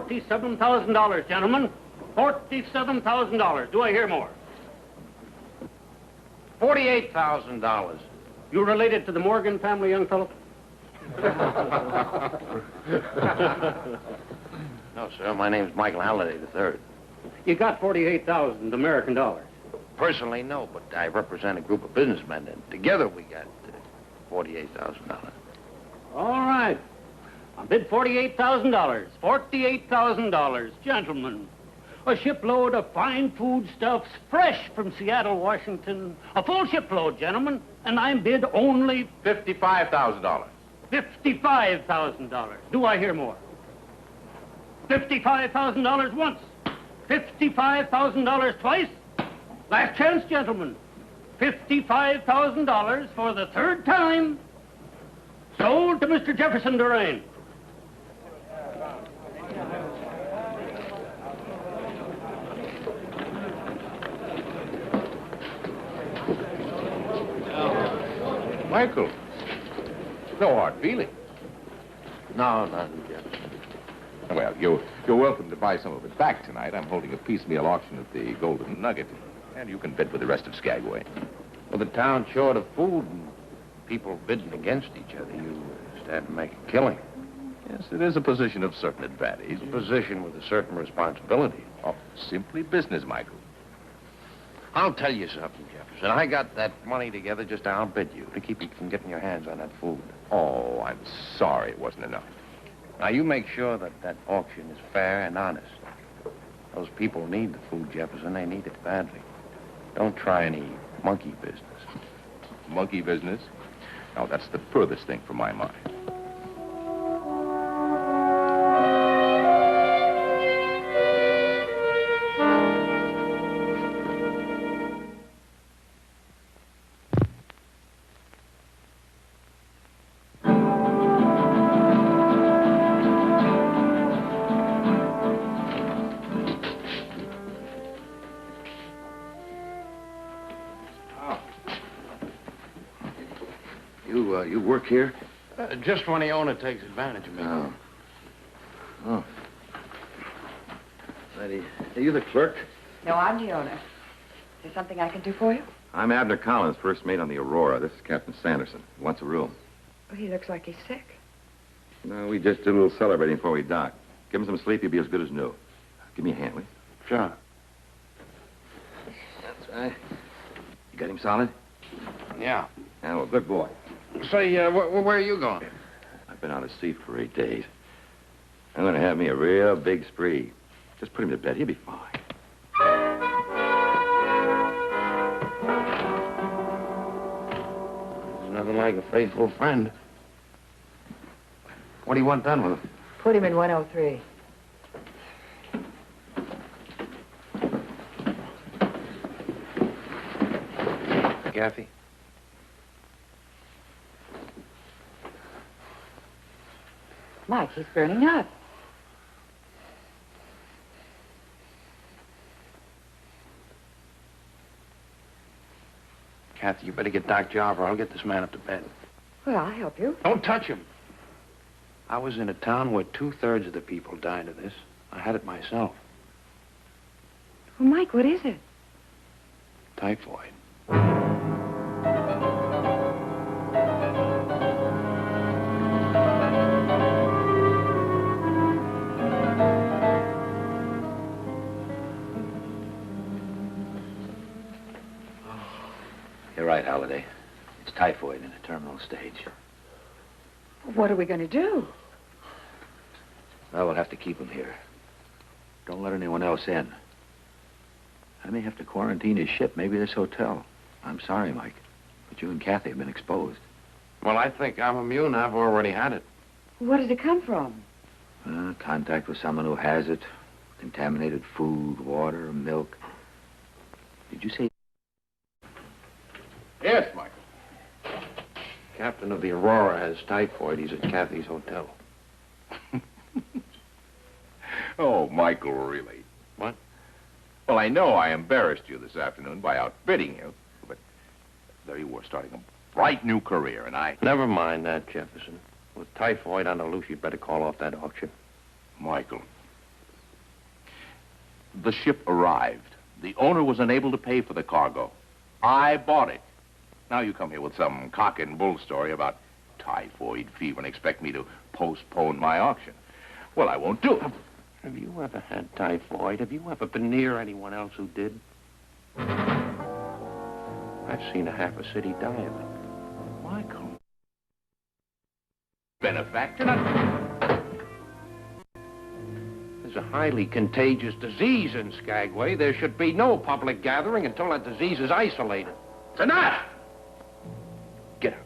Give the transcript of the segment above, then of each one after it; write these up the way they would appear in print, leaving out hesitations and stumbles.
$47,000, gentlemen. $47,000. Do I hear more? $48,000. You related to the Morgan family, young fellow? No, sir. My name's Michael Halliday III. You got 48,000 American dollars. Personally, no, but I represent a group of businessmen, and together we got $48,000. All right. I bid $48,000. $48,000, gentlemen. A shipload of fine foodstuffs, fresh from Seattle, Washington. A full shipload, gentlemen. And I bid only $55,000. $55,000. Do I hear more? $55,000 once. $55,000 twice. Last chance, gentlemen. $55,000 for the third time. Sold to Mr. Jefferson Durain. Michael, no hard feelings. No, nothing, Jefferson. Well, you're welcome to buy some of it back tonight. I'm holding a piecemeal auction at the Golden Nugget, and you can bid with the rest of Skagway. With the town short of food and people bidding against each other, you stand to make a killing. Yes, it is a position of certain advantage. It's a position with a certain responsibility. Oh, simply business, Michael. I'll tell you something, Jefferson. I got that money together just to outbid you, to keep you from getting your hands on that food. Oh, I'm sorry it wasn't enough. Now, you make sure that that auction is fair and honest. Those people need the food, Jefferson. They need it badly. Don't try any monkey business. Monkey business? Now, that's the furthest thing from my mind. You work here? Just when the owner takes advantage of me. Oh. Lady, are you the clerk? No, I'm the owner. Is there something I can do for you? I'm Abner Collins, first mate on the Aurora. This is Captain Sanderson. He wants a room. Oh, he looks like he's sick. No, we just did a little celebrating before we docked. Give him some sleep, he'll be as good as new. Give me a hand, will you? Sure. That's right. You got him solid? Yeah. Yeah, well, good boy. Say, where are you going? I've been out of sea for 8 days. I'm going to have me a real big spree. Just put him to bed. He'll be fine. There's nothing like a faithful friend. What do you want done with him? Put him in 103. Gaffy? Mike, he's burning up. Kathy, you better get Doc Jarver. I'll get this man up to bed. Well, I'll help you. Don't touch him. I was in a town where 2/3 of the people died of this. I had it myself. Well, Mike, what is it? Typhoid. You're right, Halliday. It's typhoid in a terminal stage. What are we going to do? Well, we'll have to keep him here. Don't let anyone else in. I may have to quarantine his ship, maybe this hotel. I'm sorry, Mike, but you and Kathy have been exposed. Well, I think I'm immune. I've already had it. Where does it come from? Contact with someone who has it. Contaminated food, water, milk. Did you say... Yes, Michael. Captain of the Aurora has typhoid. He's at Kathy's hotel. Oh, Michael, really? What? Well, I know I embarrassed you this afternoon by outbidding you, but there you were starting a bright new career, and I... Never mind that, Jefferson. With typhoid on the loose, you'd better call off that auction. Michael, The ship arrived. The owner was unable to pay for the cargo. I bought it. Now you come here with some cock and bull story about typhoid fever and expect me to postpone my auction. Well, I won't do it. Have you ever had typhoid? Have you ever been near anyone else who did? I've seen half a city die of it. Michael. Benefactor? There's a highly contagious disease in Skagway. There should be no public gathering until that disease is isolated. It's enough! Get out.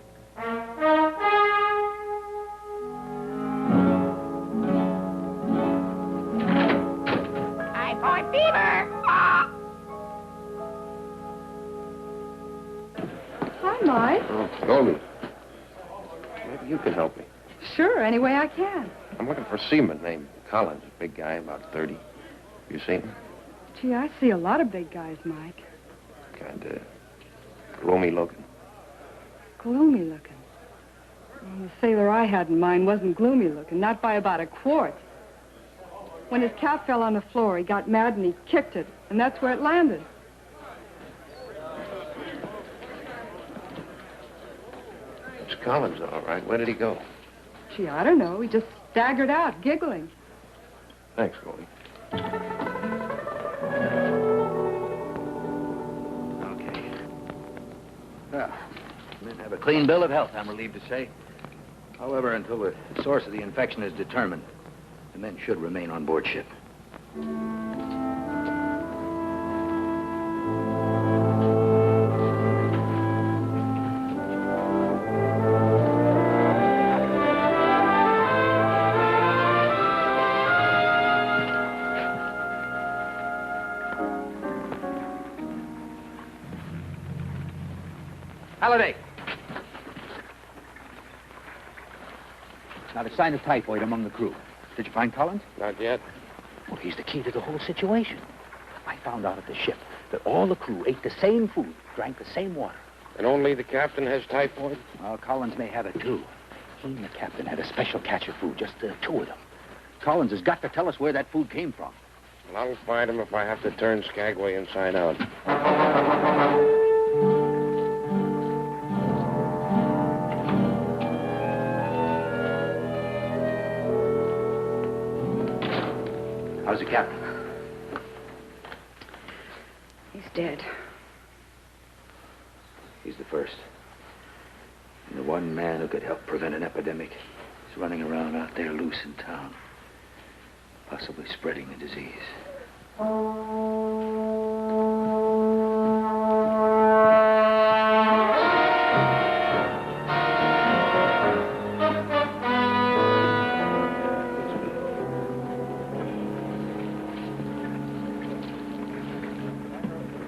Typhoid fever! Ah! Hi, Mike. Oh, Goldie. Maybe you can help me. Sure, any way I can. I'm looking for a seaman named Collins, a big guy, about 30. You seen him? Gee, I see a lot of big guys, Mike. Kind of gloomy looking. Gloomy looking. Well, the sailor I had in mind wasn't gloomy looking, not by about a quart. When his cap fell on the floor, he got mad and he kicked it, and that's where it landed. It's Collins, all right. Where did he go? Gee, I don't know. He just staggered out, giggling. Thanks, Goldie. Okay. Well, men have a clean bill of health, I'm relieved to say. However, until the source of the infection is determined, the men should remain on board ship. Halliday. Not a sign of typhoid among the crew. Did you find Collins? Not yet. Well, he's the key to the whole situation. I found out at the ship that all the crew ate the same food, drank the same water. And only the captain has typhoid? Well, Collins may have it, too. He and the captain had a special catch of food, just the two of them. Collins has got to tell us where that food came from. Well, I'll find him if I have to turn Skagway inside out. How's the captain? He's dead. He's the first. And the one man who could help prevent an epidemic is running around out there loose in town, possibly spreading the disease.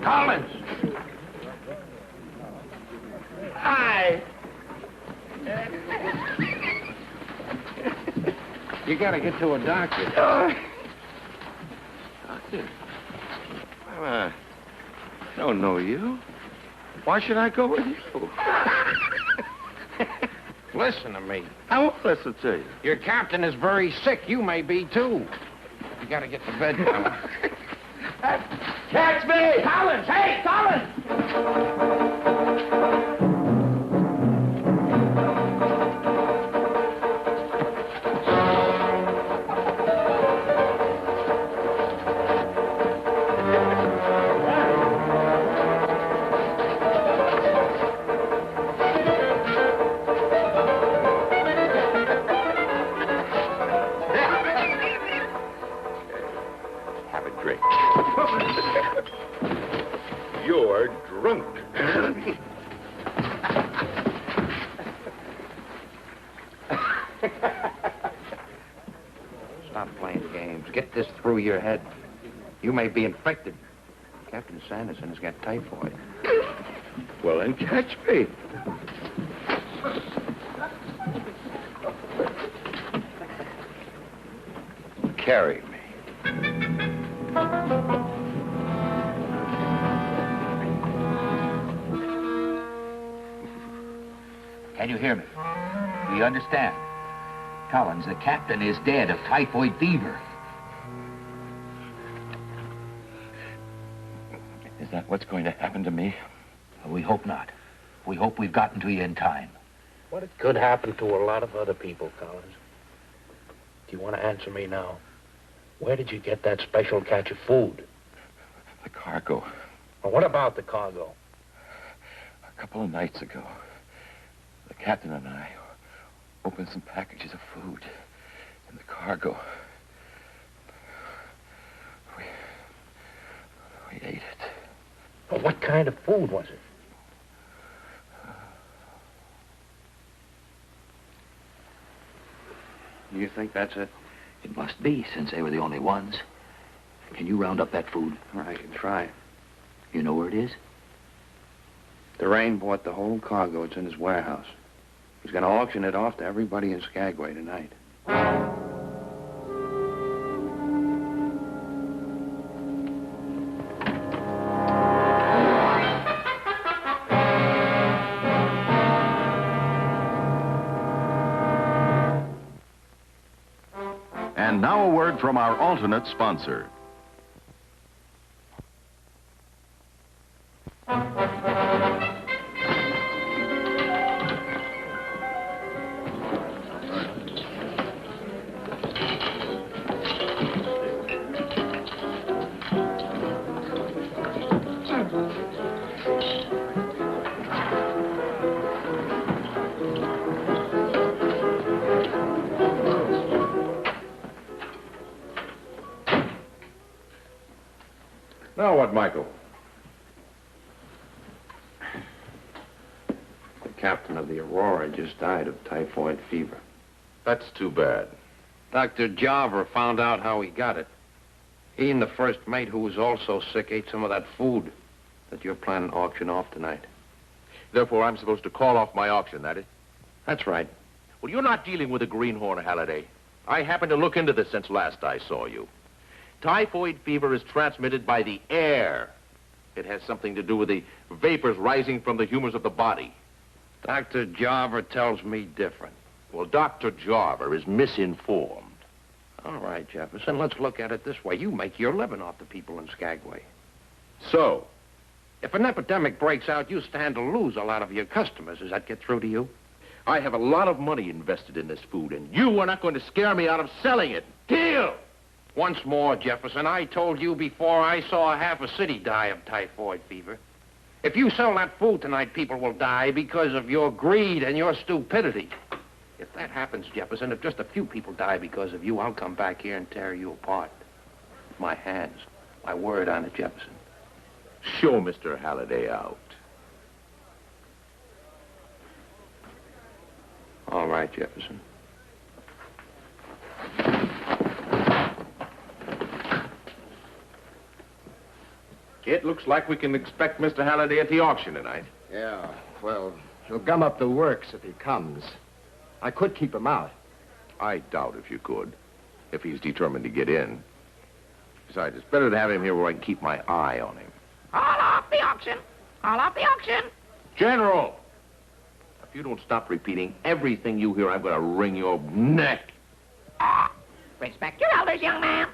Collins! Hi! You gotta get to a doctor. Doctor? Well, I don't know you. Why should I go with you? Listen to me. I won't listen to you. Your captain is very sick. You may be, too. You gotta get to bed now. Catch me! Collins! Hey, Collins! Have a drink. You're drunk. Stop playing games. Get this through your head. You may be infected. Captain Sanderson has got typhoid. Well, then catch me. Carry me. Can you hear me? Do you understand? Collins, the captain is dead of typhoid fever. that what's going to happen to me? We hope not. We hope we've gotten to you in time. What it could happen to a lot of other people, Collins. Do you want to answer me now? Where did you get that special catch of food? The cargo. Well, what about the cargo? A couple of nights ago, the captain and I opened some packages of food in the cargo. We ate it. Well, what kind of food was it? You think that's it? It must be, since they were the only ones. Can you round up that food? I can try. You know where it is? Durain bought the whole cargo. It's in his warehouse. He's going to auction it off to everybody in Skagway tonight. And now a word from our alternate sponsor. Now what, Michael? The captain of the Aurora just died of typhoid fever. That's too bad. Dr. Jarver found out how he got it. He and the first mate, who was also sick, ate some of that food that you're planning to auction off tonight. Therefore, I'm supposed to call off my auction, that is? That's right. Well, you're not dealing with a greenhorn, Halliday. I happened to look into this since last I saw you. Typhoid fever is transmitted by the air. It has something to do with the vapors rising from the humors of the body. Dr. Jarver tells me different. Well, Dr. Jarver is misinformed. All right, Jefferson, let's look at it this way. You make your living off the people in Skagway. So? If an epidemic breaks out, you stand to lose a lot of your customers. Does that get through to you? I have a lot of money invested in this food, and you are not going to scare me out of selling it. Deal! Once more, Jefferson, I told you before I saw half a city die of typhoid fever. If you sell that food tonight, people will die because of your greed and your stupidity. If that happens, Jefferson, if just a few people die because of you, I'll come back here and tear you apart. With my hands. My word on it, Jefferson. Show Mr. Halliday out. All right, Jefferson. It looks like we can expect Mr. Halliday at the auction tonight. Yeah, well, he'll gum up the works if he comes. I could keep him out. I doubt if you could, if he's determined to get in. Besides, it's better to have him here where I can keep my eye on him. All off the auction. All off the auction. General! If you don't stop repeating everything you hear, I'm going to wring your neck. Respect your elders, young man.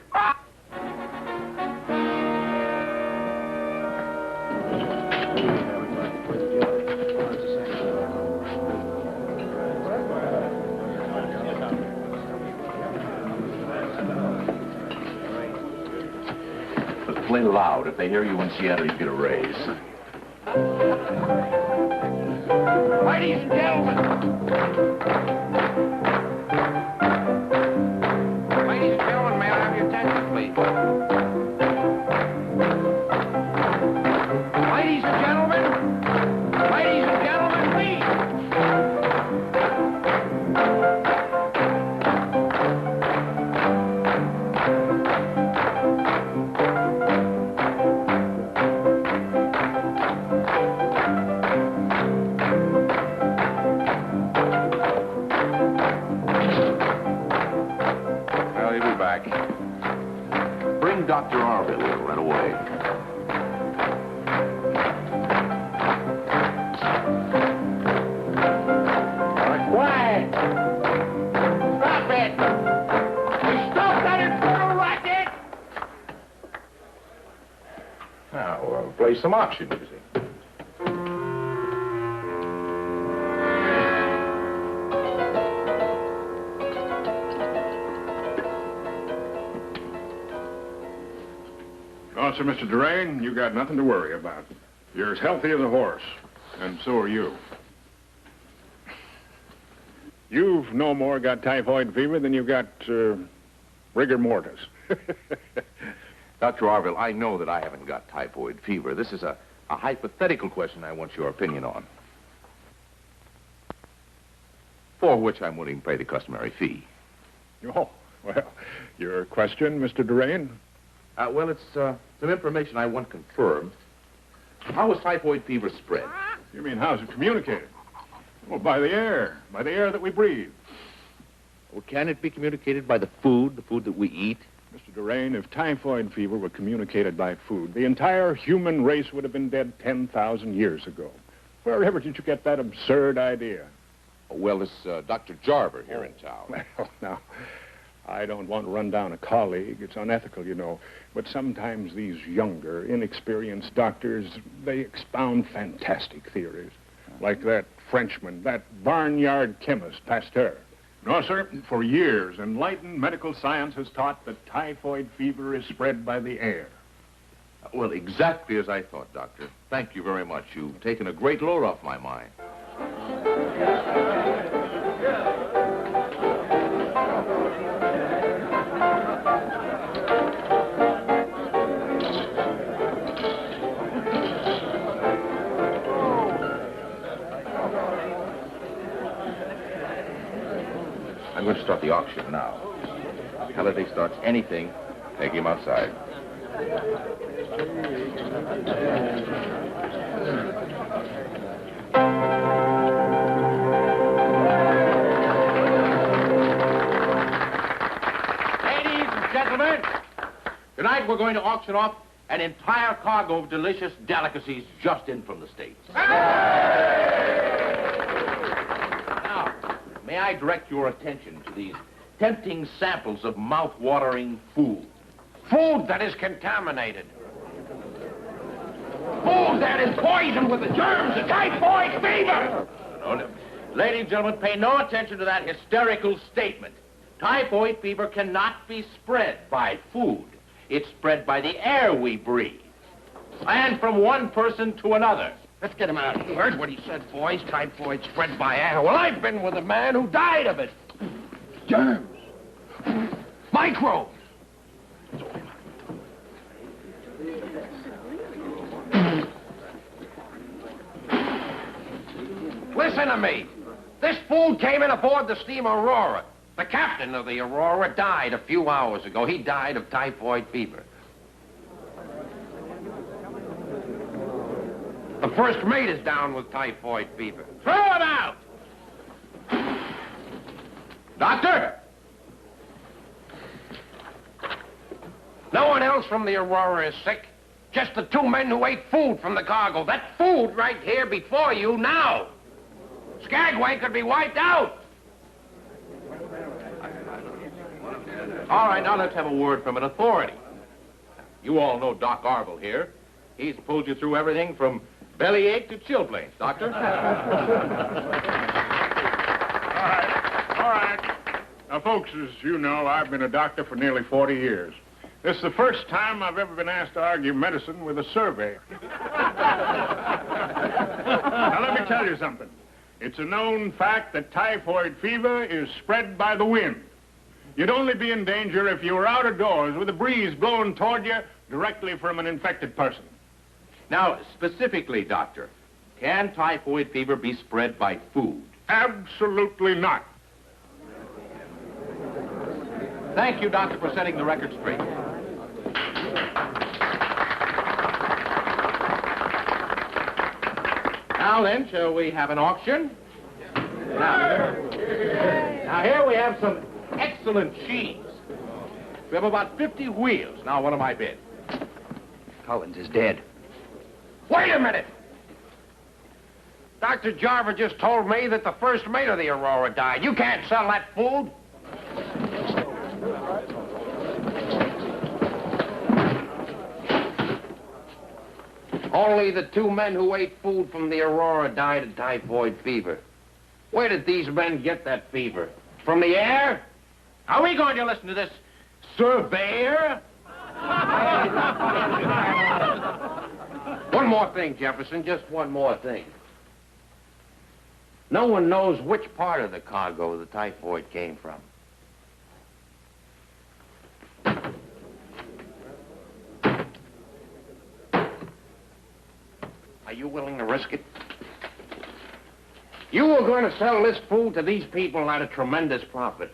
But play loud. If they hear you in Seattle, you get a raise. Ladies and gentlemen. Ladies and gentlemen, may I have your attention, please? Ladies and gentlemen. Ladies and gentlemen, please. Well, he'll be back. Bring Dr. Arville here right away. Quiet. Stop it. Stop that infernal racket. Now, the place some auction, you see. Oh, sir, Mr. Durain, you got nothing to worry about. You're as healthy as a horse, and so are you. You've no more got typhoid fever than you've got rigor mortis. Dr. Arville, I know that I haven't got typhoid fever. This is a hypothetical question I want your opinion on. For which I'm willing to pay the customary fee. Oh, well, your question, Mr. Durain? Well, it's some information I want confirmed. How is typhoid fever spread? You mean how's it communicated? Well, by the air that we breathe. Well, can it be communicated by the food that we eat? Mr. Durain, if typhoid fever were communicated by food, the entire human race would have been dead 10,000 years ago. Wherever did you get that absurd idea? Well, it's Dr. Jarver here in town. Well, now, I don't want to run down a colleague. It's unethical, you know. But sometimes these younger, inexperienced doctors, they expound fantastic theories. Like that Frenchman, that barnyard chemist, Pasteur. No, sir. For years, enlightened medical science has taught that typhoid fever is spread by the air. Well, exactly as I thought, Doctor. Thank you very much. You've taken a great load off my mind. I'm going to start the auction now. Halliday starts anything, take him outside. Ladies and gentlemen, tonight we're going to auction off an entire cargo of delicious delicacies just in from the States. Now, may I direct your attention to these tempting samples of mouth-watering food? Food that is contaminated. Food that is poisoned with the germs of typhoid fever! No. Ladies and gentlemen, pay no attention to that hysterical statement. Typhoid fever cannot be spread by food. It's spread by the air we breathe. And from one person to another. Let's get him out. You heard what he said, boys. Typhoid spread by air. Well, I've been with a man who died of it. Germs. Microbes. Listen to me. This food came in aboard the steamer Aurora. The captain of the Aurora died a few hours ago. He died of typhoid fever. The first mate is down with typhoid fever. Throw it out! Doctor? No one else from the Aurora is sick. Just the two men who ate food from the cargo. That food right here before you now. Skagway could be wiped out. All right, now let's have a word from an authority. You all know Doc Arville here. He's pulled you through everything from bellyache to chilblains, Doctor. All right. Now, folks, as you know, I've been a doctor for nearly 40 years. This is the first time I've ever been asked to argue medicine with a surveyor. Now, let me tell you something. It's a known fact that typhoid fever is spread by the wind. You'd only be in danger if you were out of doors with a breeze blowing toward you directly from an infected person. Now, specifically, Doctor, can typhoid fever be spread by food? Absolutely not. Thank you, Doctor, for setting the record straight. Now then, shall we have an auction? Now here we have some excellent cheese. We have about 50 wheels. Now, what am I bid? Collins is dead. Wait a minute. Dr. Jarver just told me that the first mate of the Aurora died. You can't sell that food. Only the 2 men who ate food from the Aurora died of typhoid fever. Where did these men get that fever? From the air? Are we going to listen to this surveyor? One more thing, Jefferson, just one more thing. No one knows which part of the cargo the typhoid came from. Are you willing to risk it? You were going to sell this food to these people at a tremendous profit.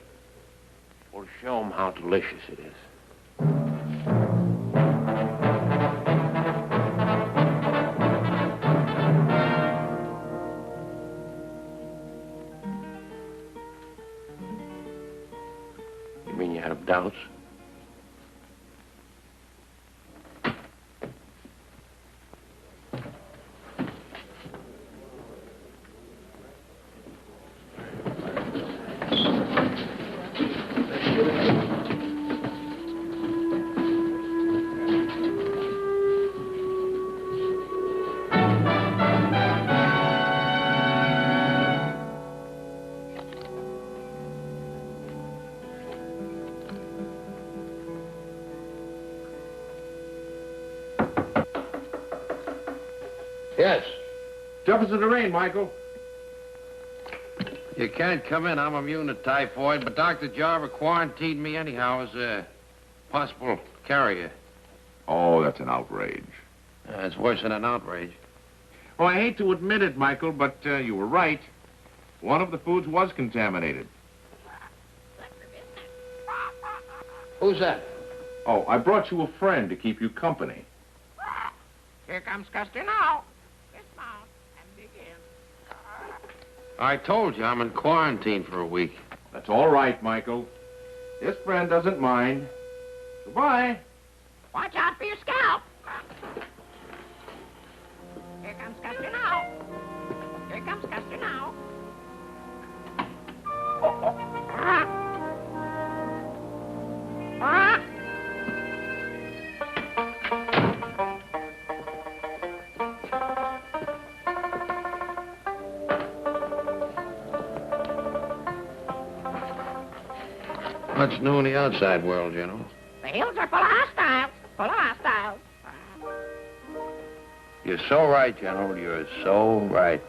We'll show them how delicious it is. You mean you have doubts? Yes. Jefferson Lorraine, Michael. You can't come in. I'm immune to typhoid, but Dr. Jarver quarantined me anyhow as a possible carrier. Oh, that's an outrage. It's worse than an outrage. Well, I hate to admit it, Michael, but you were right. One of the foods was contaminated. Who's that? Oh, I brought you a friend to keep you company. Here comes Custer now. Dismount and begin. I told you I'm in quarantine for a week. That's all right, Michael. This friend doesn't mind. Goodbye. Watch out for your scalp. Here comes Custer now. Here comes Custer now. What's new in the outside world, General? The hills are full of hostiles. Full of hostiles. You're so right, General. You're so right.